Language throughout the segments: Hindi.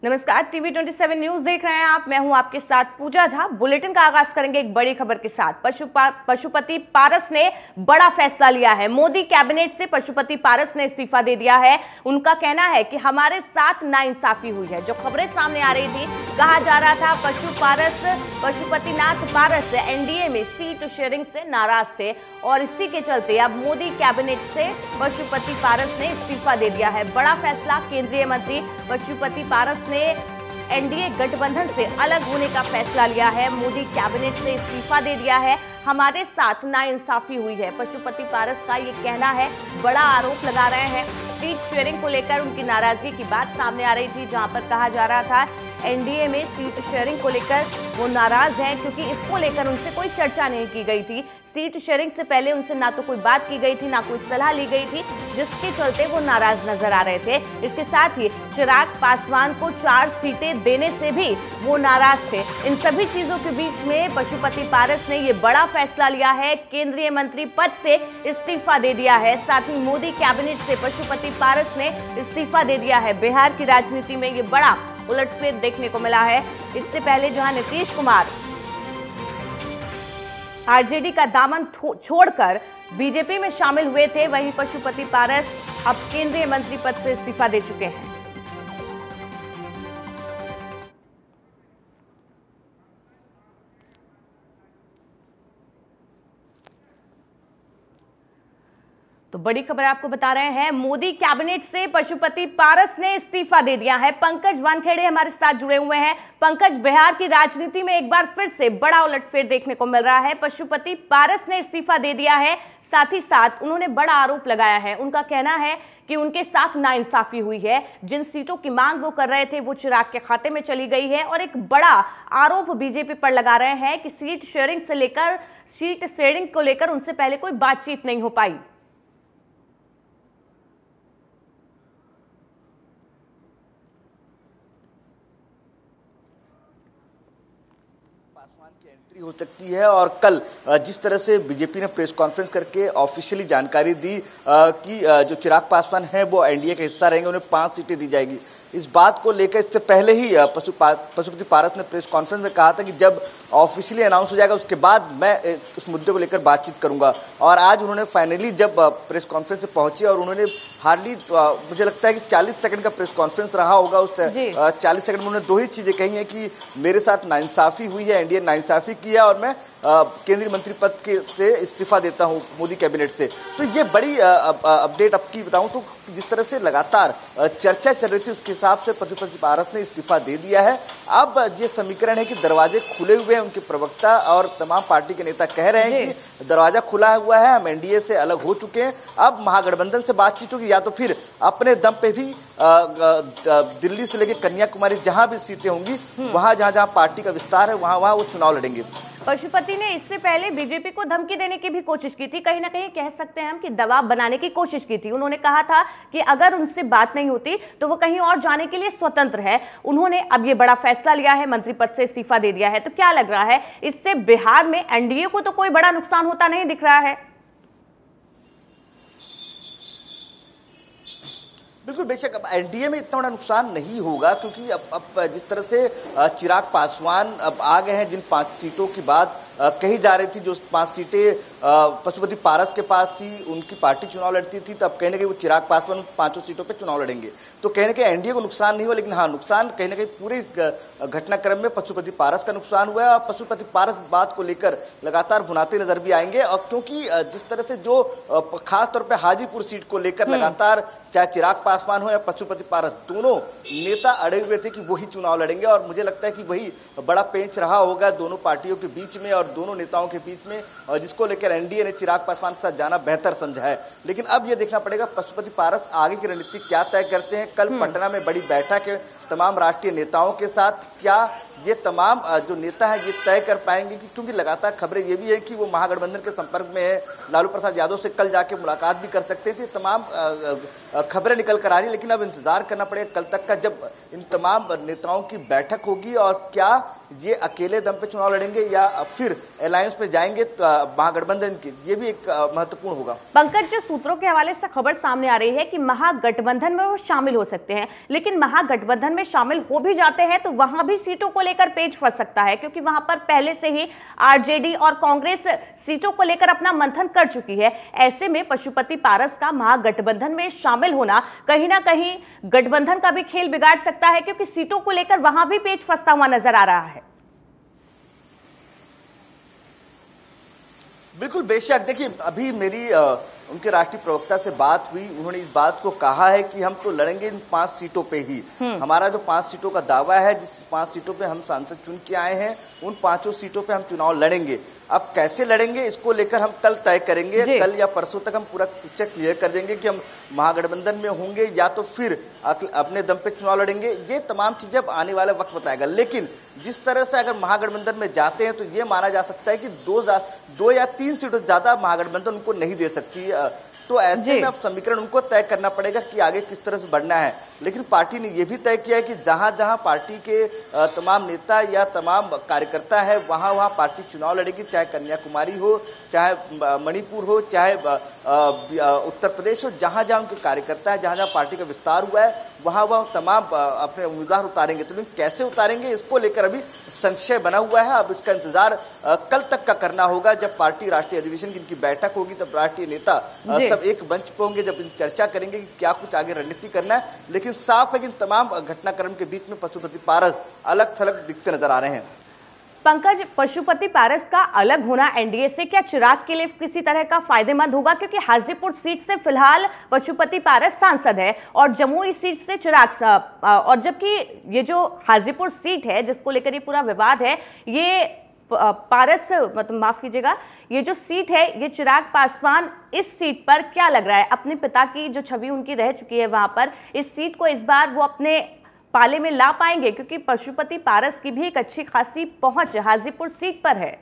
नमस्कार, टीवी 27 न्यूज देख रहे हैं आप। मैं हूं आपके साथ पूजा झा। बुलेटिन का आगाज करेंगे एक बड़ी खबर के साथ। पशुपति पारस ने बड़ा फैसला लिया है। मोदी कैबिनेट से पशुपति पारस ने इस्तीफा दे दिया है। उनका कहना है कि हमारे साथ नाइंसाफी हुई है। जो खबरें सामने आ रही थी, कहा जा रहा था पशुपतिनाथ पारस एनडीए में सीट शेयरिंग से नाराज थे और इसी के चलते अब मोदी कैबिनेट से पशुपति पारस ने इस्तीफा दे दिया है। बड़ा फैसला। केंद्रीय मंत्री पशुपति पारस ने एनडीए गठबंधन से अलग होने का फैसला लिया है। मोदी कैबिनेट से इस्तीफा दे दिया है। हमारे साथ नाइंसाफी हुई है, पशुपति पारस का ये कहना है। बड़ा आरोप लगा रहे हैं। सीट शेयरिंग को लेकर उनकी नाराजगी की बात सामने आ रही थी, जहां पर कहा जा रहा था एनडीए में सीट शेयरिंग को लेकर वो नाराज हैं क्योंकि इसको लेकर उनसे कोई चर्चा नहीं की गई थी। सीट शेयरिंग से पहले उनसे ना तो कोई बात की गई थी, ना कोई सलाह ली गई थी, जिसके चलते वो नाराज नजर आ रहे थे। इसके साथ ही चिराग पासवान को 4 सीटें देने से भी वो नाराज थे। इन सभी चीजों के बीच में पशुपति पारस ने ये बड़ा फैसला लिया है। केंद्रीय मंत्री पद से इस्तीफा दे दिया है। साथ ही मोदी कैबिनेट से पशुपति पारस ने इस्तीफा दे दिया है। बिहार की राजनीति में ये बड़ा उलटफेर देखने को मिला है। इससे पहले जहां नीतीश कुमार आरजेडी का दामन छोड़कर बीजेपी में शामिल हुए थे, वहीं पशुपति पारस अब केंद्रीय मंत्री पद से इस्तीफा दे चुके हैं। तो बड़ी खबर आपको बता रहे हैं, मोदी कैबिनेट से पशुपति पारस ने इस्तीफा दे दिया है। पंकज वानखेड़े हमारे साथ जुड़े हुए हैं। पंकज, बिहार की राजनीति में एक बार फिर से बड़ा उलटफेर देखने को मिल रहा है। पशुपति पारस ने इस्तीफा दे दिया है, साथ ही साथ उन्होंने बड़ा आरोप लगाया है। उनका कहना है कि उनके साथ नाइंसाफी हुई है। जिन सीटों की मांग वो कर रहे थे वो चिराग के खाते में चली गई है और एक बड़ा आरोप बीजेपी पर लगा रहे हैं कि सीट शेयरिंग को लेकर उनसे पहले कोई बातचीत नहीं हो पाई। पासवान की एंट्री हो सकती है और कल जिस तरह से बीजेपी ने प्रेस कॉन्फ्रेंस करके ऑफिशियली जानकारी दी कि जो चिराग पासवान है वो एनडीए का हिस्सा रहेंगे, उन्हें 5 सीटें दी जाएगी। इस बात को लेकर इससे पहले ही पशुपति पारस ने प्रेस कॉन्फ्रेंस में कहा था कि जब ऑफिशियली अनाउंस हो जाएगा उसके बाद मैं उस मुद्दे को लेकर बातचीत करूंगा। और आज उन्होंने फाइनली जब प्रेस कॉन्फ्रेंस से पहुंचे और उन्होंने हार्डली मुझे लगता है कि 40 सेकंड का प्रेस कॉन्फ्रेंस रहा होगा। उस 40 सेकंड में उन्होंने 2 ही चीजें कही हैं कि मेरे साथ नाइंसाफी हुई है, एनडीए नाइंसाफी की है और मैं केंद्रीय मंत्री पद से इस्तीफा देता हूं मोदी कैबिनेट से। तो ये बड़ी अपडेट अब की बताऊं तो जिस तरह से लगातार चर्चा चल रही थी उसके हिसाब से पशुपति पारस ने इस्तीफा दे दिया है। अब ये समीकरण है कि दरवाजे खुले हुए हैं। उनके प्रवक्ता और तमाम पार्टी के नेता कह रहे हैं कि दरवाजा खुला हुआ है, हम एनडीए से अलग हो चुके हैं। अब महागठबंधन से बातचीत होगी या तो फिर अपने दम पे भी दिल्ली से लेकर कन्याकुमारी जहां भी सीटें होंगी वहां जहां पार्टी का विस्तार है वहां वो चुनाव लड़ेंगे। पशुपति ने इससे पहले बीजेपी को धमकी देने की भी कोशिश की थी। कहीं ना कहीं कह सकते हैं हम कि दबाव बनाने की कोशिश की थी। उन्होंने कहा था कि अगर उनसे बात नहीं होती तो वो कहीं और जाने के लिए स्वतंत्र है। उन्होंने अब ये बड़ा फैसला लिया है, मंत्री पद से इस्तीफा दे दिया है। तो क्या लग रहा है, इससे बिहार में एनडीए को तो कोई बड़ा नुकसान होता नहीं दिख रहा है? बिल्कुल, बेशक अब एनडीए में इतना बड़ा नुकसान नहीं होगा क्योंकि अब जिस तरह से चिराग पासवान अब आ गए हैं, जिन 5 सीटों की बात कही जा रही थी, जो 5 सीटें पशुपति पारस के पास थी, उनकी पार्टी चुनाव लड़ती थी, तो अब कहीं ना कहीं वो चिराग पासवान 5 सीटों पे चुनाव लड़ेंगे। तो कहीं ना कहीं एनडीए को नुकसान नहीं हुआ, लेकिन हाँ नुकसान कहीं ना कहीं पूरे घटनाक्रम में पशुपति पारस का नुकसान हुआ है। और पशुपति पारस इस बात को लेकर लगातार भुनाते नजर भी आएंगे। और क्योंकि जिस तरह से जो खासतौर पर हाजीपुर सीट को लेकर लगातार चाहे चिराग पासवान हो या पशुपति पारस, दोनों नेता अड़े हुए थे कि वही चुनाव लड़ेंगे। और मुझे लगता है कि वही बड़ा पेंच रहा होगा दोनों पार्टियों के बीच में और दोनों नेताओं के बीच में, और जिसको लेकर एनडीए ने चिराग पासवान के साथ जाना बेहतर समझा है। लेकिन अब यह देखना पड़ेगा पशुपति पारस आगे की रणनीति क्या तय करते हैं। कल पटना में बड़ी बैठक है तमाम राष्ट्रीय नेताओं के साथ, क्या ये तमाम जो नेता है ये तय कर पाएंगे कि, क्योंकि लगातार खबरें ये भी है कि वो महागठबंधन के संपर्क में है, लालू प्रसाद यादव से कल जाके मुलाकात भी कर सकते थे। तमाम खबरें निकल कर आ रही, लेकिन अब इंतजार करना पड़ेगा कल तक का, जब इन तमाम नेताओं की बैठक होगी और क्या ये अकेले दम पे चुनाव लड़ेंगे या फिर अलायंस में जाएंगे महागठबंधन की, ये भी एक महत्वपूर्ण होगा। पंकज, सूत्रों के हवाले से खबर सामने आ रही है कि महागठबंधन में वो शामिल हो सकते हैं, लेकिन महागठबंधन में शामिल हो भी जाते हैं तो वहां भी सीटों को लेकर पेच फंस सकता है, क्योंकि वहां पर पहले से ही आरजेडी और कांग्रेस सीटों को लेकर अपना मंथन कर चुकी है। ऐसे में पशुपति पारस का महागठबंधन में शामिल होना कहीं ना कहीं गठबंधन का भी खेल बिगाड़ सकता है, क्योंकि सीटों को लेकर वहां भी पेच फंसता हुआ नजर आ रहा है। बिल्कुल, बेशक। देखिए, अभी मेरी उनके राष्ट्रीय प्रवक्ता से बात हुई, उन्होंने इस बात को कहा है कि हम तो लड़ेंगे इन 5 सीटों पे ही। हमारा जो 5 सीटों का दावा है, जिस 5 सीटों पे हम सांसद चुन के आए हैं, उन 5 सीटों पे हम चुनाव लड़ेंगे। अब कैसे लड़ेंगे इसको लेकर हम कल तय करेंगे। कल या परसों तक हम पूरा पिक्चर क्लियर कर देंगे कि हम महागठबंधन में होंगे या तो फिर अपने दम पे चुनाव लड़ेंगे। ये तमाम चीजें अब आने वाला वक्त बताएगा, लेकिन जिस तरह से अगर महागठबंधन में जाते हैं तो ये माना जा सकता है कि 2 या 3 सीटों ज्यादा महागठबंधन उनको नहीं दे सकती। तो ऐसे में अब समीकरण उनको तय करना पड़ेगा कि आगे किस तरह से बढ़ना है। लेकिन पार्टी ने यह भी तय किया है कि जहां जहां पार्टी के तमाम नेता या तमाम कार्यकर्ता है, वहां वहां पार्टी चुनाव लड़ेगी, चाहे कन्याकुमारी हो, चाहे मणिपुर हो, चाहे उत्तर प्रदेश हो। जहां जहां उनके कार्यकर्ता है, जहां जहां पार्टी का विस्तार हुआ है, वहां वह तमाम अपने उम्मीदवार उतारेंगे। तो कैसे उतारेंगे इसको लेकर अभी संशय बना हुआ है। अब इसका इंतजार कल तक का करना होगा, जब पार्टी राष्ट्रीय अधिवेशन की इनकी बैठक होगी, तब राष्ट्रीय नेता सब एक मंच पे होंगे, जब इन चर्चा करेंगे कि क्या कुछ आगे रणनीति करना है। लेकिन साफ है कि इन तमाम घटनाक्रम के बीच में पशुपति पारस अलग थलग दिखते नजर आ रहे हैं। पंकज, पशुपति पारस का अलग होना एनडीए से क्या चिराग के लिए किसी तरह का फायदेमंद होगा? क्योंकि हाजीपुर सीट से फिलहाल पशुपति पारस सांसद है और जमुई सीट से चिराग, और जबकि ये जो हाजीपुर सीट है जिसको लेकर ये पूरा विवाद है, ये पारस, मतलब माफ कीजिएगा, ये जो सीट है ये चिराग पासवान इस सीट पर क्या लग रहा है, अपने पिता की जो छवि उनकी रह चुकी है वहां पर, इस सीट को इस बार वो अपने पाले में ला पाएंगे? क्योंकि पशुपति पारस की भी एक अच्छी खासी पहुंच हाजीपुर सीट पर है।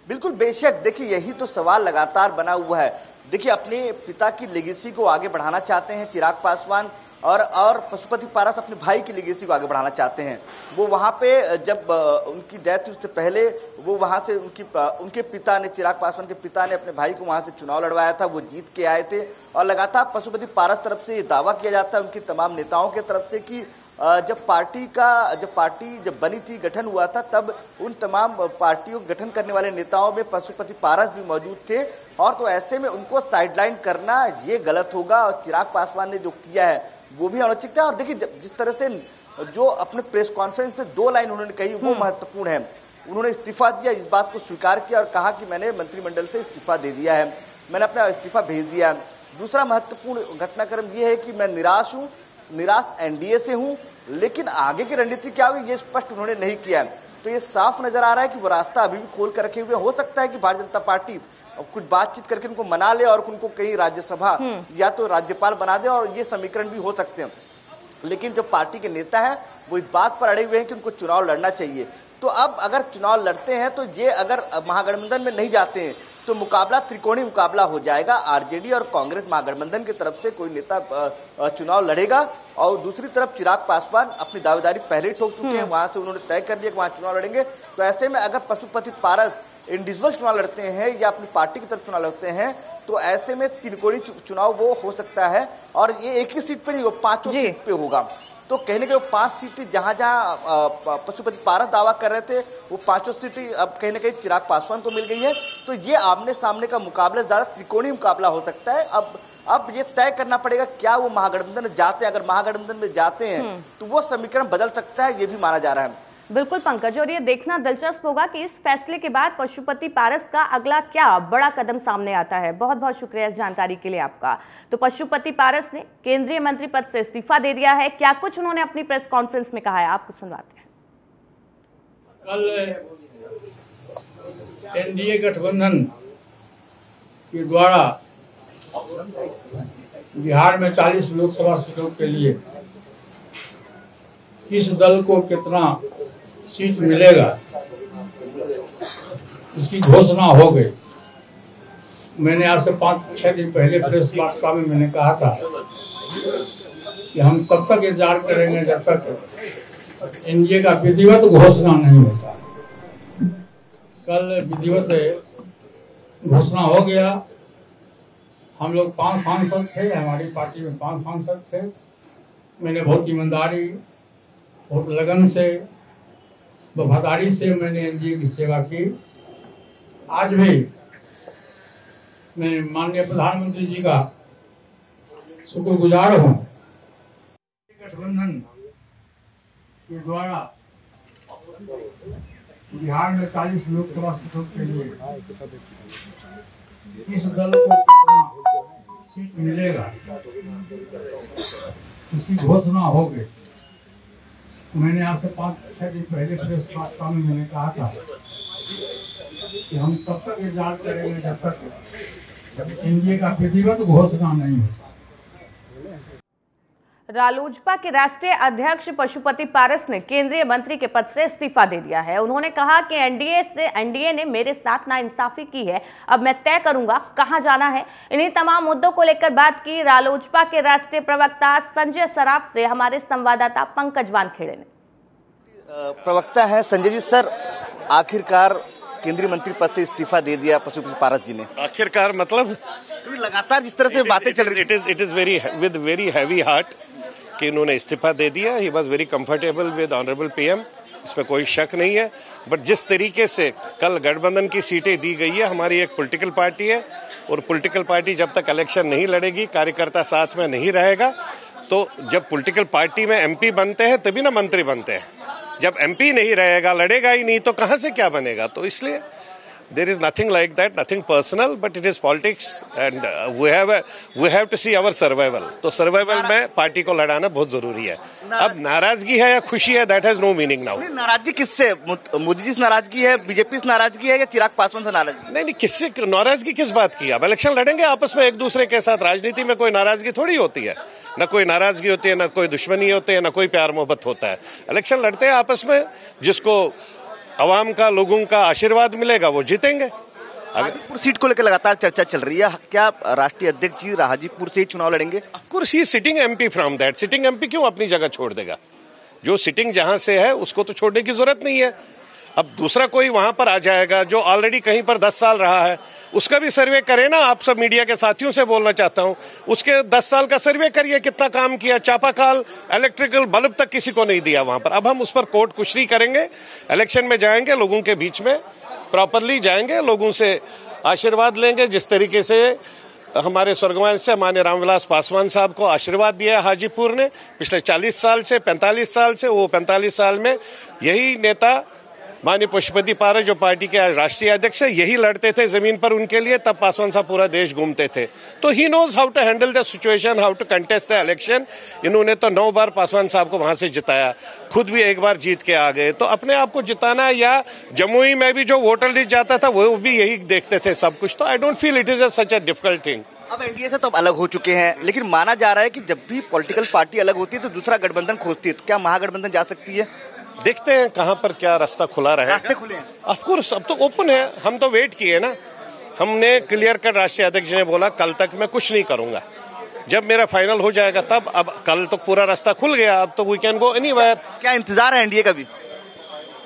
बिल्कुल, बेशक। देखिए, यही तो सवाल लगातार बना हुआ है। देखिए, अपने पिता की लेगेसी को आगे बढ़ाना चाहते हैं चिराग पासवान, और पशुपति पारस अपने भाई की लेगेसी को आगे बढ़ाना चाहते हैं। वो वहां पे जब उनकी डेथ उससे पहले वो वहां से उनके पिता ने, चिराग पासवान के पिता ने अपने भाई को वहां से चुनाव लड़वाया था, वो जीत के आए थे। और लगातार पशुपति पारस तरफ से ये दावा किया जाता है उनकी तमाम नेताओं के तरफ से कि जब पार्टी बनी थी, गठन हुआ था, तब उन तमाम पार्टियों को गठन करने वाले नेताओं में पशुपति पारस भी मौजूद थे। और तो ऐसे में उनको साइडलाइन करना ये गलत होगा, और चिराग पासवान ने जो किया है वो भी अनुचित है। और देखिए, जिस तरह से जो अपने प्रेस कॉन्फ्रेंस में 2 लाइन उन्होंने कही वो महत्वपूर्ण है। उन्होंने इस्तीफा दिया, इस बात को स्वीकार किया और कहा कि मैंने मंत्रिमंडल से इस्तीफा दे दिया है, मैंने अपना इस्तीफा भेज दिया है। दूसरा महत्वपूर्ण घटनाक्रम ये है कि मैं निराश एनडीए से हूं, लेकिन आगे की रणनीति क्या होगी ये स्पष्ट उन्होंने नहीं किया। तो ये साफ नजर आ रहा है कि वो रास्ता अभी भी खोल कर रखे हुए। हो सकता है कि भारतीय जनता पार्टी कुछ बातचीत करके उनको मना ले और उनको कहीं राज्यसभा या तो राज्यपाल बना दे, और ये समीकरण भी हो सकते हैं। लेकिन जो पार्टी के नेता है वो इस बात पर अड़े हुए हैं कि उनको चुनाव लड़ना चाहिए। तो अब अगर चुनाव लड़ते हैं तो ये अगर महागठबंधन में नहीं जाते हैं तो मुकाबला त्रिकोणीय मुकाबला हो जाएगा। आरजेडी और कांग्रेस महागठबंधन की तरफ से कोई नेता चुनाव लड़ेगा, और दूसरी तरफ चिराग पासवान अपनी दावेदारी पहले ही ठोक चुके हैं, वहां से उन्होंने तय कर दिया कि वहां चुनाव लड़ेंगे। तो ऐसे में अगर पशुपति पारस इंडिविजुअल चुनाव लड़ते हैं या अपनी पार्टी की तरफ चुनाव लड़ते हैं, तो ऐसे में त्रिकोणीय चुनाव वो हो सकता है। और ये एक ही सीट पे नहीं, वो 5 सीट पे होगा। तो कहने के 5 सीटें जहां जहां पशुपति पारस दावा कर रहे थे, वो 5 सीटें अब कहीं ना कहीं चिराग पासवान को मिल गई है। तो ये आमने सामने का मुकाबला ज्यादा त्रिकोणीय मुकाबला हो सकता है। अब ये तय करना पड़ेगा क्या वो महागठबंधन में जाते हैं। अगर महागठबंधन में जाते हैं तो वो समीकरण बदल सकता है, ये भी माना जा रहा है। बिल्कुल पंकज, और ये देखना दिलचस्प होगा कि इस फैसले के बाद पशुपति पारस का अगला क्या बड़ा कदम सामने आता है। बहुत बहुत शुक्रिया इस जानकारी के लिए आपका। तो पशुपति पारस ने केंद्रीय मंत्री पद से इस्तीफा दे दिया है। क्या कुछ उन्होंने अपनी प्रेस कॉन्फ्रेंस में कहा है, आपको सुनवाते हैं। कल एनडीए गठबंधन के द्वारा बिहार में 40 लोकसभा सीटों के लिए किस दल को कितना सीट मिलेगा इसकी घोषणा हो गई। मैंने आज से 5-6 दिन पहले प्रेस वार्ता में मैंने कहा था कि हम तब तक इंतजार करेंगे जब तक एनडीए का विधिवत घोषणा नहीं होता। कल विधिवत घोषणा हो गया। हम लोग 5 सांसद थे, हमारी पार्टी में 5 सांसद थे। मैंने बहुत ईमानदारी, बहुत लगन से, वफादारी से मैंने एनडीए की सेवा की। आज भी मैं माननीय प्रधानमंत्री जी का शुक्रगुजार हूँ। गठबंधन के द्वारा बिहार में 40 लोकसभा सीटों के लिए इस दल को कितना सीट मिलेगा इसकी घोषणा हो गई। मैंने आज से 5-6 दिन पहले प्रेस वार्ता में मैंने कहा था कि हम तब तक इंतजार करेंगे जब तक एनडीए का विधिवत घोषणा नहीं होता। रालोजपा के राष्ट्रीय अध्यक्ष पशुपति पारस ने केंद्रीय मंत्री के पद से इस्तीफा दे दिया है। उन्होंने कहा कि एनडीए ने मेरे साथ नाइंसाफी की है, अब मैं तय करूंगा कहां जाना है। इन्हीं तमाम मुद्दों को लेकर बात की रालोजपा के राष्ट्रीय प्रवक्ता संजय सराफ से हमारे संवाददाता पंकज वानखेड़े ने। प्रवक्ता है संजय जी। सर, आखिरकार केंद्रीय मंत्री पद से इस्तीफा दे दिया पशुपति पारस जी ने। आखिरकार मतलब लगातार जिस तरह से बातें चल रही, it is very with very heavy heart कि इन्होंने इस्तीफा दे दिया। He was very comfortable with honourable PM, इसमें कोई शक नहीं है। बट जिस तरीके से कल गठबंधन की सीटें दी गई है, हमारी एक पॉलिटिकल पार्टी है और पॉलिटिकल पार्टी जब तक इलेक्शन नहीं लड़ेगी, कार्यकर्ता साथ में नहीं रहेगा, तो जब पॉलिटिकल पार्टी में एमपी बनते हैं तभी ना मंत्री बनते हैं। जब एमपी नहीं रहेगा, लड़ेगा ही नहीं, तो कहां से क्या बनेगा। तो इसलिए there is nothing like that, nothing personal, but it is politics and we have to see our survival. तो सर्वाइवल में पार्टी को लड़ाना बहुत जरूरी है। अब नाराजगी है या खुशी है, that has no meaning now. नाराजगी किससे? मोदी जी से नाराजगी है, बीजेपी से नाराजगी है या चिराग पासवान से नाराजगी? नहीं, किससे नाराजगी, किस बात की? अब इलेक्शन लड़ेंगे आपस में एक दूसरे के साथ। राजनीति में कोई नाराजगी थोड़ी होती है, न कोई नाराजगी होती है, न कोई दुश्मनी होती है, न कोई प्यार मोहब्बत होता है। इलेक्शन लड़ते हैं आपस में, जिसको अवाम का, लोगों का आशीर्वाद मिलेगा वो जीतेंगे। हाजीपुर सीट को लेकर लगातार चर्चा चल रही है, क्या राष्ट्रीय अध्यक्ष जी हाजीपुर से ही चुनाव लड़ेंगे? Of course he sitting MP from that. Sitting MP क्यों अपनी जगह छोड़ देगा? जो सिटिंग जहां से है उसको तो छोड़ने की जरूरत नहीं है। अब दूसरा कोई वहां पर आ जाएगा जो ऑलरेडी कहीं पर 10 साल रहा है, उसका भी सर्वे करे ना। आप सब मीडिया के साथियों से बोलना चाहता हूं, उसके 10 साल का सर्वे करिए, कितना काम किया। चापाकल इलेक्ट्रिकल बल्ब तक किसी को नहीं दिया वहां पर। अब हम उस पर कोर्ट कुशरी करेंगे, इलेक्शन में जाएंगे, लोगों के बीच में प्रॉपरली जाएंगे, लोगों से आशीर्वाद लेंगे। जिस तरीके से हमारे स्वर्गवान से माननीय रामविलास पासवान साहब को आशीर्वाद दिया है हाजीपुर ने पिछले 40 साल से, 45 साल से, वो 45 साल में यही नेता माननीय पशुपति पारस जो पार्टी के राष्ट्रीय अध्यक्ष है, यही लड़ते थे जमीन पर उनके लिए। तब पासवान साहब पूरा देश घूमते थे, तो ही knows how to handle the situation, how to contest the election. इन्होंने तो 9 बार पासवान साहब को वहां से जिताया, खुद भी एक बार जीत के आ गए। तो अपने आप को जिताना, या जमुई में भी जो वोटर लिस्ट जाता था वो भी यही देखते थे सब कुछ। तो I don't feel it is such a difficult thing. अब एनडीए से तो अब अलग हो चुके हैं, लेकिन माना जा रहा है कि जब भी पॉलिटिकल पार्टी अलग होती है तो दूसरा गठबंधन खोजती है, तो क्या महागठबंधन जा सकती है? देखते हैं कहां पर क्या रास्ता खुला रहेगा। रास्ते खुले हैं ऑफ कोर्स, अब तो ओपन है। हम तो वेट किए ना, हमने क्लियर कट राष्ट्रीय अध्यक्ष ने बोला कल तक मैं कुछ नहीं करूंगा, जब मेरा फाइनल हो जाएगा तब। अब कल तो पूरा रास्ता खुल गया, अब तो वी कैन गो एनीवेयर। क्या इंतजार है एनडीए का भी?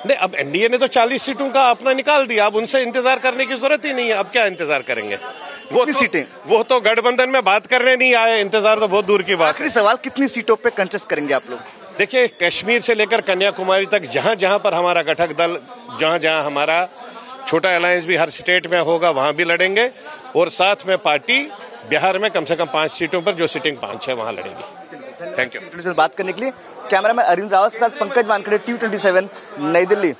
नहीं, अब एनडीए ने तो 40 सीटों का अपना निकाल दिया, अब उनसे इंतजार करने की जरूरत ही नहीं है। अब क्या इंतजार करेंगे? वो तो गठबंधन में बात करने नहीं आए, इंतजार तो बहुत दूर की बात। आखिरी सवाल, कितनी सीटों पे कंटेस्ट करेंगे आप लोग? देखिए, कश्मीर से लेकर कन्याकुमारी तक जहां जहां पर हमारा घटक दल, जहां जहां हमारा छोटा अलायंस भी हर स्टेट में होगा, वहां भी लड़ेंगे। और साथ में पार्टी बिहार में कम से कम 5 सीटों पर, जो सिटिंग 5 है, वहां लड़ेगी। Thank you. बात करने के लिए कैमरामैन अरविंद रावत के साथ पंकज वानखेड़े, T27 नई दिल्ली।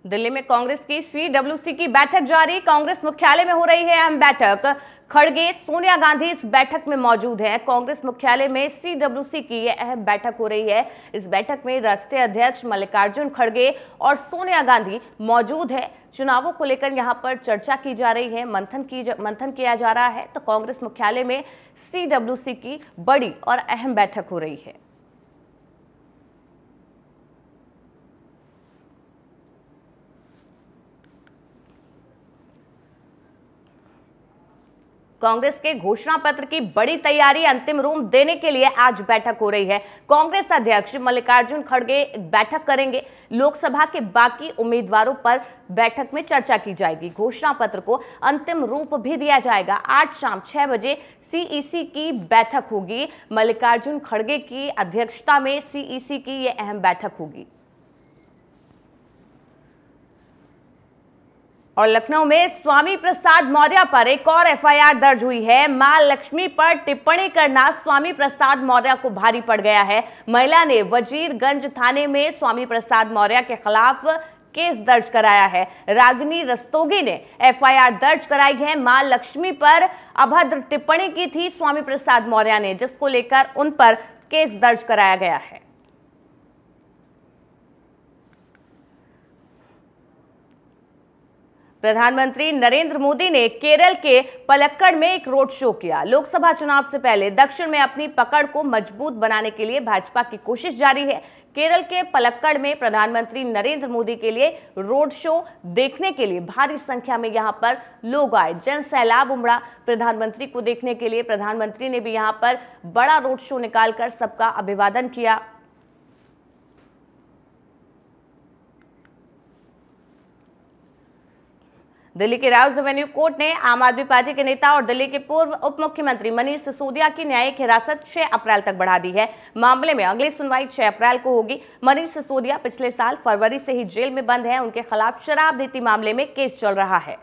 दिल्ली में कांग्रेस की CWC की बैठक जारी। कांग्रेस मुख्यालय में हो रही है अहम बैठक। खड़गे, सोनिया गांधी इस बैठक में मौजूद हैं। कांग्रेस मुख्यालय में CWC की यह अहम बैठक हो रही है। इस बैठक में राष्ट्रीय अध्यक्ष मल्लिकार्जुन खड़गे और सोनिया गांधी मौजूद है। चुनावों को लेकर यहां पर चर्चा की जा रही है, मंथन किया जा रहा है। तो कांग्रेस मुख्यालय में CWC की बड़ी और अहम बैठक हो रही है। कांग्रेस के घोषणा पत्र की बड़ी तैयारी अंतिम रूप देने के लिए आज बैठक हो रही है। कांग्रेस अध्यक्ष मल्लिकार्जुन खड़गे बैठक करेंगे। लोकसभा के बाकी उम्मीदवारों पर बैठक में चर्चा की जाएगी। घोषणा पत्र को अंतिम रूप भी दिया जाएगा। आज शाम 6 बजे सीईसी की बैठक होगी। मल्लिकार्जुन खड़गे की अध्यक्षता में सीईसी की यह अहम बैठक होगी। और लखनऊ में स्वामी प्रसाद मौर्य पर एक और एफआईआर दर्ज हुई है। मां लक्ष्मी पर टिप्पणी करना स्वामी प्रसाद मौर्य को भारी पड़ गया है। महिला ने वजीरगंज थाने में स्वामी प्रसाद मौर्य के खिलाफ केस दर्ज कराया है। रागिनी रस्तोगी ने एफआईआर दर्ज कराई है। मां लक्ष्मी पर अभद्र टिप्पणी की थी स्वामी प्रसाद मौर्य ने, जिसको लेकर उन पर केस दर्ज कराया गया है। प्रधानमंत्री नरेंद्र मोदी ने केरल के पलक्कड़ में एक रोड शो किया। लोकसभा चुनाव से पहले दक्षिण में अपनी पकड़ को मजबूत बनाने के लिए भाजपा की कोशिश जारी है। केरल के पलक्कड़ में प्रधानमंत्री नरेंद्र मोदी के लिए रोड शो देखने के लिए भारी संख्या में यहां पर लोग आए। जन सैलाब उमड़ा प्रधानमंत्री को देखने के लिए। प्रधानमंत्री ने भी यहां पर बड़ा रोड शो निकालकर सबका अभिवादन किया। दिल्ली के राउज एवेन्यू कोर्ट ने आम आदमी पार्टी के नेता और दिल्ली के पूर्व उप मुख्यमंत्री मनीष सिसोदिया की न्यायिक हिरासत 6 अप्रैल तक बढ़ा दी है। मामले में अगली सुनवाई 6 अप्रैल को होगी। मनीष सिसोदिया पिछले साल फरवरी से ही जेल में बंद हैं। उनके खिलाफ शराब नीति मामले में केस चल रहा है।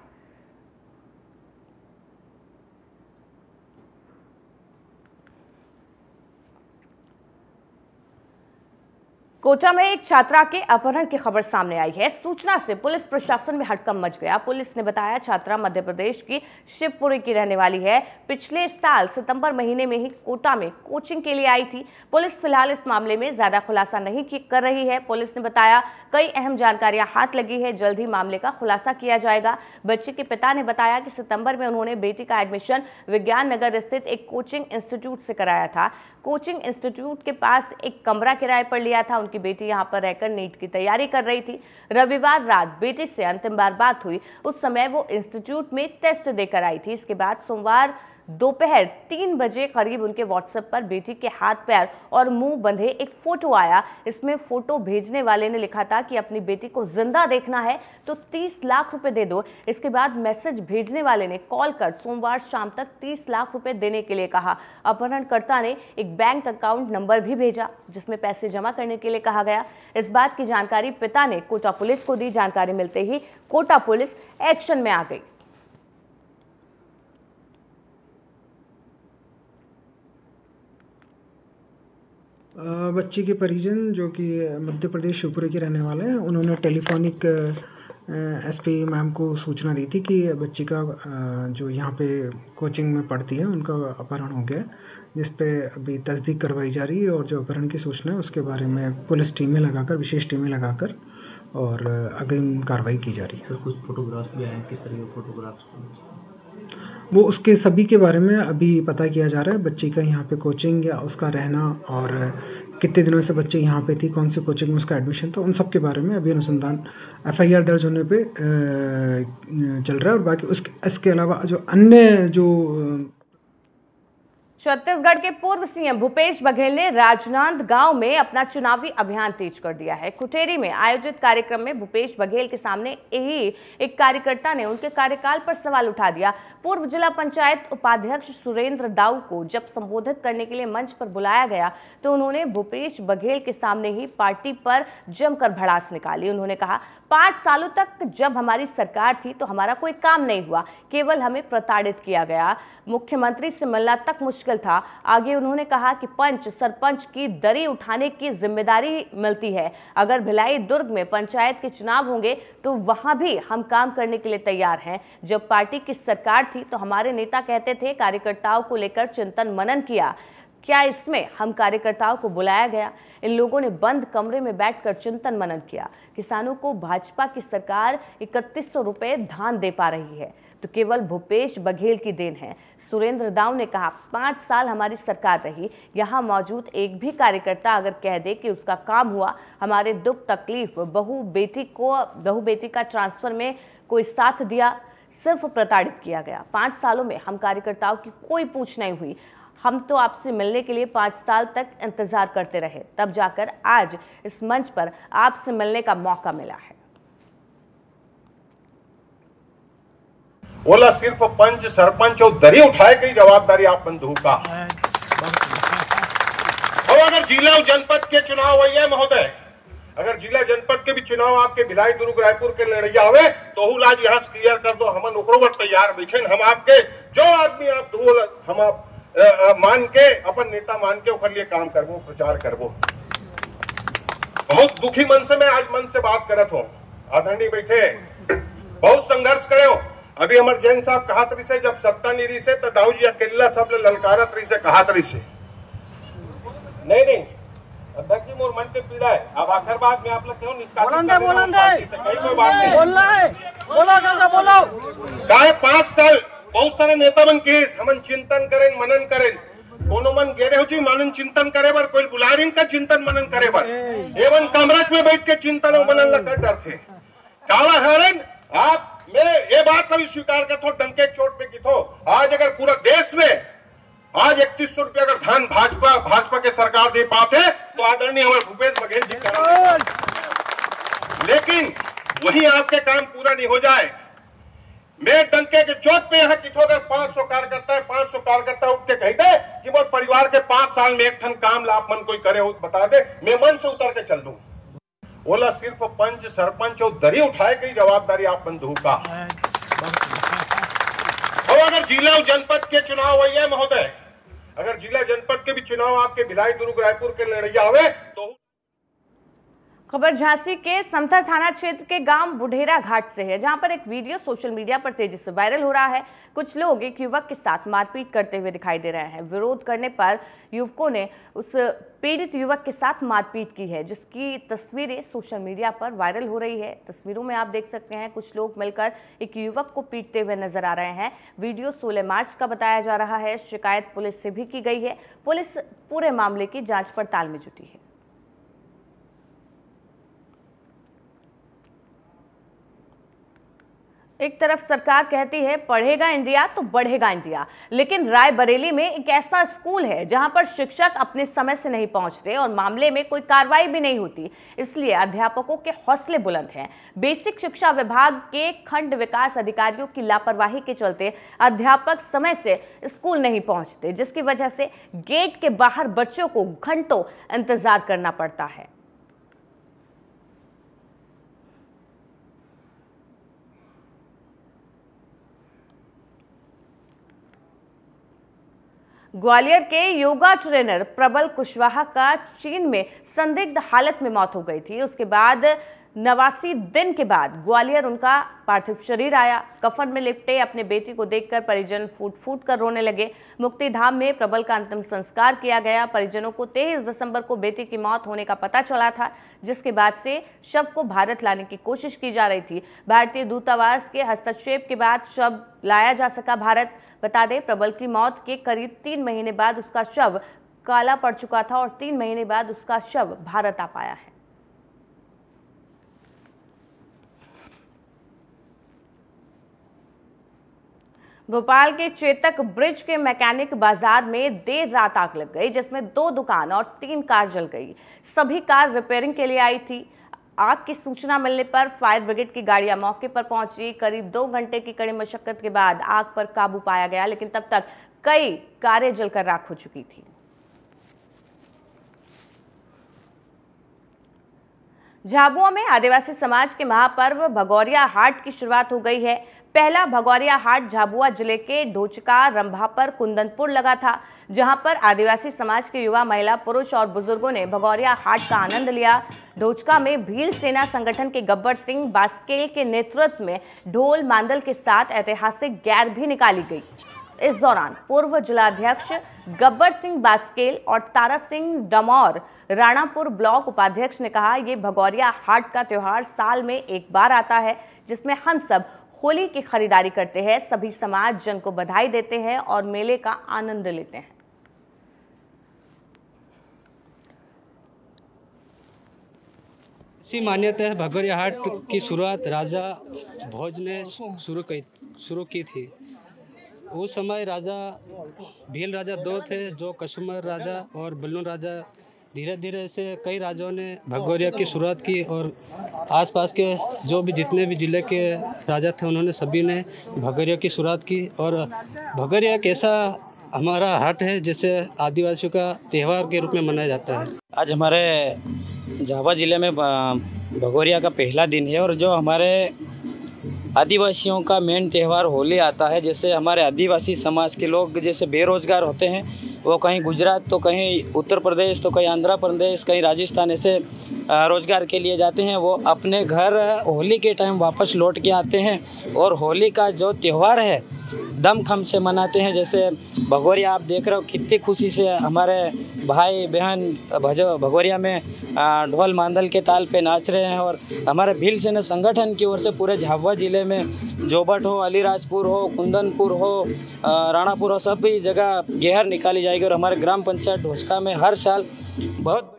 कोटा में एक छात्रा के अपहरण की खबर सामने आई है। सूचना से पुलिस प्रशासन में हड़कंप मच गया। पुलिस ने बताया छात्रा मध्य प्रदेश की शिवपुरी की रहने वाली है। पिछले साल सितंबर महीने में ही कोटा में कोचिंग के लिए आई थी। पुलिस फिलहाल इस मामले में ज्यादा खुलासा नहीं कर रही है। पुलिस ने बताया कई अहम जानकारियां हाथ लगी है। जल्द ही मामले का खुलासा किया जाएगा। बच्चे के पिता ने बताया कि सितंबर में उन्होंने बेटी का एडमिशन विज्ञान नगर स्थित एक कोचिंग इंस्टीट्यूट से कराया था। कोचिंग इंस्टीट्यूट के पास एक कमरा किराए पर लिया था। उनकी बेटी यहां पर रहकर नीट की तैयारी कर रही थी। रविवार रात बेटी से अंतिम बार बात हुई। उस समय वो इंस्टीट्यूट में टेस्ट देकर आई थी। इसके बाद सोमवार दोपहर 3 बजे करीब उनके व्हाट्सएप पर बेटी के हाथ पैर और मुंह बंधे एक फोटो आया। इसमें फोटो भेजने वाले ने लिखा था कि अपनी बेटी को जिंदा देखना है तो 30 लाख रुपए दे दो। इसके बाद मैसेज भेजने वाले ने कॉल कर सोमवार शाम तक 30 लाख रुपए देने के लिए कहा। अपहरणकर्ता ने एक बैंक अकाउंट नंबर भी भेजा जिसमें पैसे जमा करने के लिए कहा गया। इस बात की जानकारी पिता ने कोटा पुलिस को दी। जानकारी मिलते ही कोटा पुलिस एक्शन में आ गई। बच्ची के परिजन जो कि मध्य प्रदेश शिवपुरी के रहने वाले हैं, उन्होंने टेलीफोनिक एसपी मैम को सूचना दी थी कि बच्ची का जो यहाँ पे कोचिंग में पढ़ती है उनका अपहरण हो गया, जिस पे अभी तस्दीक करवाई जा रही है और जो अपहरण की सूचना है उसके बारे में पुलिस टीमें लगाकर, विशेष टीमें लगाकर और अग्रिम कार्रवाई की जा रही है। कुछ फोटोग्राफ्स भी आए, किस तरह के फोटोग्राफ्स? वो उसके सभी के बारे में अभी पता किया जा रहा है। बच्ची का यहाँ पे कोचिंग या उसका रहना और कितने दिनों से बच्ची यहाँ पे थी, कौन सी कोचिंग में उसका एडमिशन था, उन सब के बारे में अभी अनुसंधान एफआईआर दर्ज होने पे चल रहा है। और बाकी इसके अलावा जो अन्य जो छत्तीसगढ़ के पूर्व सीएम भूपेश बघेल ने राजनांदगांव में अपना चुनावी अभियान तेज कर दिया है। कुटेरी में आयोजित कार्यक्रम में भूपेश बघेल के सामने ही एक कार्यकर्ता ने उनके कार्यकाल पर सवाल उठा दिया। पूर्व जिला पंचायत उपाध्यक्ष सुरेंद्र दाऊ को जब संबोधित करने के लिए मंच पर बुलाया गया तो उन्होंने भूपेश बघेल के सामने ही पार्टी पर जमकर भड़ास निकाली। उन्होंने कहा 5 सालों तक जब हमारी सरकार थी तो हमारा कोई काम नहीं हुआ, केवल हमें प्रताड़ित किया गया, मुख्यमंत्री से मिलना तक मुश्किल था। आगे उन्होंने कहा कि पंच सरपंच की दरी उठाने की जिम्मेदारी मिलती है। अगर भिलाई दुर्ग में पंचायत के चुनाव होंगे तो वहां भी हम काम करने के लिए तैयार हैं। जब पार्टी की सरकार थी तो हमारे नेता कहते थे कार्यकर्ताओं को लेकर चिंतन मनन किया। क्या इसमें हम कार्यकर्ताओं को बुलाया गया? इन लोगों ने बंद कमरे में बैठकर चिंतन मनन किया। किसानों को भाजपा की सरकार 3100 रुपए धान दे पा रही है तो केवल भूपेश बघेल की देन है। सुरेंद्र दाऊ ने कहा 5 साल हमारी सरकार रही, यहाँ मौजूद एक भी कार्यकर्ता अगर कह दे कि उसका काम हुआ, हमारे दुख तकलीफ, बहू बेटी का ट्रांसफर में कोई साथ दिया, सिर्फ प्रताड़ित किया गया। 5 सालों में हम कार्यकर्ताओं की कोई पूछ नहीं हुई। हम तो आपसे मिलने के लिए 5 साल तक इंतजार करते रहे, तब जाकर आज इस मंच पर आपसे मिलने का मौका मिला है। बोला सिर्फ पंच सरपंच और दरी उठाए की जवाबदारी आप बंधु का। और अगर जिला और जनपद के चुनाव हुई है महोदय, अगर जिला जनपद के भी चुनाव आपके भिलाई दुर्ग रायपुर के लड़ैया हुए तो आज यहाँ क्लियर कर दो, हम ओकरो तैयार बैठे। हम आपके जो आदमी आप धूल हम आप मान के अपन नेता मान के ओकर लिए काम करबो, प्रचार करबो। बहुत दुखी मन से मैं आज मन से बात करत हूँ। आदरणीय बैठे बहुत संघर्ष करे हो। अभी हमारे जैन साहब कहा तरी से जब सत्ता नहीं रही से तो दाऊ जी अकेला सब ललकारा तरी से कहा तरी से नहीं अध्यक्ष जी मोर मन के पीड़ा है। अब आखिर बात में आप लोग क्यों बोलो 5 साल बहुत सारे नेता मन केस हमन चिंतन करें मनन करें। कोनो मन गेरे हो जी मनन चिंतन करे बर, कोई बुला रही का चिंतन मनन करे बर, एवं कमरस में बैठ के चिंतन मनन लगा डर थे काला हरन। आप मैं ये बात कभी स्वीकार करता हूँ डंके चोट पे की थो। आज अगर पूरा देश में आज 3100 रुपया अगर धान भाजपा के सरकार दे पाते तो आदरणीय हमारे भूपेश बघेल जी करेंगे, लेकिन वही आपके काम पूरा नहीं हो जाए। मैं डंके के चोट पे यहाँ किथो अगर 500 कार्यकर्ता उठ के कह दे कि वो परिवार के 5 साल में एक ठन काम लाभ मन कोई करे हो बता दे, मैं मन से उतर के चल दूं। बोला सिर्फ पंच सरपंच और दरी उठाए की जवाबदारी आप बंधु का। और अगर जिला और जनपद के चुनाव हुई है महोदय, अगर जिला जनपद के भी चुनाव आपके भिलाई दुर्ग रायपुर के लड़ैया हुए तो। खबर झांसी के समथर थाना क्षेत्र के गांव बुढ़ेरा घाट से है, जहां पर एक वीडियो सोशल मीडिया पर तेजी से वायरल हो रहा है। कुछ लोग एक युवक के साथ मारपीट करते हुए दिखाई दे रहे हैं। विरोध करने पर युवकों ने उस पीड़ित युवक के साथ मारपीट की है, जिसकी तस्वीरें सोशल मीडिया पर वायरल हो रही है। तस्वीरों में आप देख सकते हैं कुछ लोग मिलकर एक युवक को पीटते हुए नजर आ रहे हैं। वीडियो 16 मार्च का बताया जा रहा है। शिकायत पुलिस से भी की गई है। पुलिस पूरे मामले की जांच पड़ताल में जुटी है। एक तरफ सरकार कहती है पढ़ेगा इंडिया तो बढ़ेगा इंडिया, लेकिन रायबरेली में एक ऐसा स्कूल है जहां पर शिक्षक अपने समय से नहीं पहुंचते और मामले में कोई कार्रवाई भी नहीं होती। इसलिए अध्यापकों के हौसले बुलंद हैं। बेसिक शिक्षा विभाग के खंड विकास अधिकारियों की लापरवाही के चलते अध्यापक समय से स्कूल नहीं पहुंचते, जिसकी वजह से गेट के बाहर बच्चों को घंटों इंतजार करना पड़ता है। ग्वालियर के योगा ट्रेनर प्रबल कुशवाहा का चीन में संदिग्ध हालत में मौत हो गई थी। उसके बाद 89 दिन के बाद ग्वालियर उनका पार्थिव शरीर आया। कफन में लिपटे अपने बेटी को देखकर परिजन फूट फूट कर रोने लगे। मुक्तिधाम में प्रबल का अंतिम संस्कार किया गया। परिजनों को 23 दिसंबर को बेटी की मौत होने का पता चला था, जिसके बाद से शव को भारत लाने की कोशिश की जा रही थी। भारतीय दूतावास के हस्तक्षेप के बाद शव लाया जा सका भारत। बता दें, प्रबल की मौत के करीब 3 महीने बाद उसका शव काला पड़ चुका था और 3 महीने बाद उसका शव भारत आ पाया है। भोपाल के चेतक ब्रिज के मैकेनिक बाजार में देर रात आग लग गई, जिसमें 2 दुकान और 3 कार जल गई। सभी कार रिपेयरिंग के लिए आई थी। आग की सूचना मिलने पर फायर ब्रिगेड की गाड़ियां मौके पर पहुंची। करीब 2 घंटे की कड़ी मशक्कत के बाद आग पर काबू पाया गया, लेकिन तब तक कई कारें जलकर राख हो चुकी थी। झाबुआ में आदिवासी समाज के महापर्व भगौरिया हाट की शुरुआत हो गई है। पहला भगौरिया हाट झाबुआ जिले के ढोचका, रंभापर, कुंदनपुर लगा था, जहां पर आदिवासी समाज के युवा, महिला, पुरुष और बुजुर्गों ने भगौरिया हाट का आनंद लिया। ढोचका में भील सेना संगठन के गब्बर सिंह बास्केल के नेतृत्व में ढोल मांदल के साथ ऐतिहासिक गैर भी निकाली गई। इस दौरान पूर्व जिलाध्यक्ष गब्बर सिंह बास्केल और तारा सिंह डमौर, राणापुर ब्लॉक उपाध्यक्ष ने कहा, ये भगौरिया हाट का त्योहार साल में एक बार आता है, जिसमें हम सब होली की खरीदारी करते हैं। सभी समाज जन को बधाई देते हैं और मेले का आनंद लेते हैं। ऐसी मान्यता है भगौरिया हाट की शुरुआत राजा भोज ने शुरू की शुरू की थी। उस समय राजा भील राजा 2 थे, जो कशुमर राजा और बल्लू राजा। धीरे धीरे से कई राजाओं ने भगोरिया की शुरुआत की और आसपास के जो भी जितने भी ज़िले के राजा थे उन्होंने सभी ने भगोरिया की शुरुआत की। और भगोरिया एक ऐसा हमारा हाट है जिसे आदिवासियों का त्यौहार के रूप में मनाया जाता है। आज हमारे झाबुआ ज़िले में भगोरिया का पहला दिन है और जो हमारे आदिवासियों का मेन त्यौहार होली आता है। जैसे हमारे आदिवासी समाज के लोग जैसे बेरोजगार होते हैं, वो कहीं गुजरात तो कहीं उत्तर प्रदेश तो कहीं आंध्र प्रदेश कहीं राजस्थान ऐसे रोजगार के लिए जाते हैं। वो अपने घर होली के टाइम वापस लौट के आते हैं और होली का जो त्यौहार है दमखम से मनाते हैं। जैसे भगोरिया आप देख रहे हो कितनी खुशी से हमारे भाई बहन भगोरिया में ढोल मांदल के ताल पे नाच रहे हैं। और हमारे भील सेना संगठन की ओर से पूरे झाबुआ ज़िले में जोबट हो, अलीराजपुर हो, कुंदनपुर हो, राणापुर हो, सभी जगह गेहर निकाली जाएगी। और हमारे ग्राम पंचायत ढोसका में हर साल बहुत।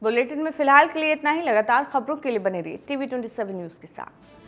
बुलेटिन में फिलहाल के लिए इतना ही। लगातार खबरों के लिए बने रहिए TV 27 न्यूज़ के साथ।